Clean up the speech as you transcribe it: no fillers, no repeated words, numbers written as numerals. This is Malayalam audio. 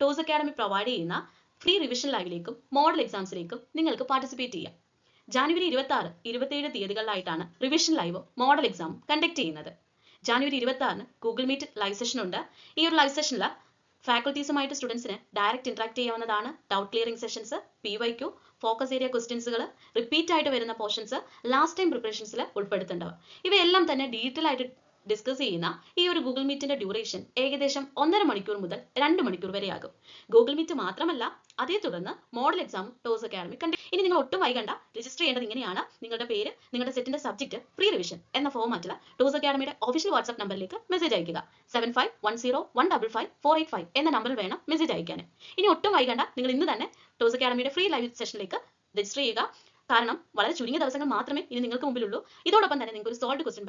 ടോസ് അക്കാഡമി പ്രൊവൈഡ് ചെയ്യുന്ന ഫ്രീ റിവിഷൻ ലൈവിലേക്കും മോഡൽ എക്സാംസിലേക്കും നിങ്ങൾക്ക് പാർട്ടിസിപ്പേറ്റ് ചെയ്യാം. ജാനുവരി 26, 27 തീയതികളിലായിട്ടാണ് റിവിഷൻ ലൈവും മോഡൽ എക്സാമും കണ്ടക്ട് ചെയ്യുന്നത്. January 26 Google Meet live session ഉണ്ട്. ഈ ഒരു ലൈവ് സെഷനിൽ ഫാക്കൽറ്റീസുമായിട്ട് സ്റ്റുഡൻസിന് ഡയറക്റ്റ് ഇന്ററാക്ട് ചെയ്യാവുന്നതാണ്. Doubt clearing sessions, PYQ, focus area ക്വസ്റ്റ്യൻസുകൾ, റിപ്പീറ്റ് ആയിട്ട് വരുന്ന പോർഷൻസ്, ലാസ്റ്റ് ടൈം പ്രിപ്പറേഷൻസിൽ ഉൾപ്പെടുത്തേണ്ടവ, ഇവയെല്ലാം തന്നെ ഡീറ്റെയിൽ ആയിട്ട് ഡിസ്കസ് ചെയ്യുന്ന ഈ ഒരു ഗൂഗിൾ മീറ്റിന്റെ ഡ്യൂറേഷൻ ഏകദേശം 1.5 മണിക്കൂർ മുതൽ 2 മണിക്കൂർ വരെ ആകും. ഗൂഗിൾ മീറ്റ് മാത്രമല്ല, അതേ തുടർന്ന് മോഡൽ എക്സാമും ടോസ് അക്കാഡമി ഇനി നിങ്ങൾ ഒട്ടും വൈകണ്ട. രജിസ്റ്റർ ചെയ്യേണ്ടത് ഇങ്ങനെയാണ്. നിങ്ങളുടെ പേര്, നിങ്ങളുടെ സെറ്റിന്റെ സബ്ജക്ട്, ഫ്രീ റിവിഷൻ എന്ന ഫോർമാറ്റിൽ ടോസ് അക്കാഡമിയുടെ ഒഫീഷ്യൽ വാട്സ്ആപ്പ് നമ്പറിലേക്ക് മെസ്സേജ് അയക്കുക. 7510155485 എന്ന നമ്പറിൽ വേണം മെസ്സേജ് അയക്കാൻ. ഇനി ഒട്ടും വൈകണ്ട, നിങ്ങൾ ഇന്ന് തന്നെ ടോസ് അക്കാഡമിയുടെ ഫ്രീ ലൈവ് സെഷനിലേക്ക് രജിസ്റ്റർ ചെയ്യുക. കാരണം വളരെ ചുരുങ്ങിയ ദിവസങ്ങൾ മാത്രമേ ഇനി നിങ്ങൾക്ക് മുമ്പിലുള്ളൂ. ഇതോടൊപ്പം തന്നെ നിങ്ങൾക്ക് ഒരു സോൾവ്ഡ് ക്വസ്റ്റ്യൻ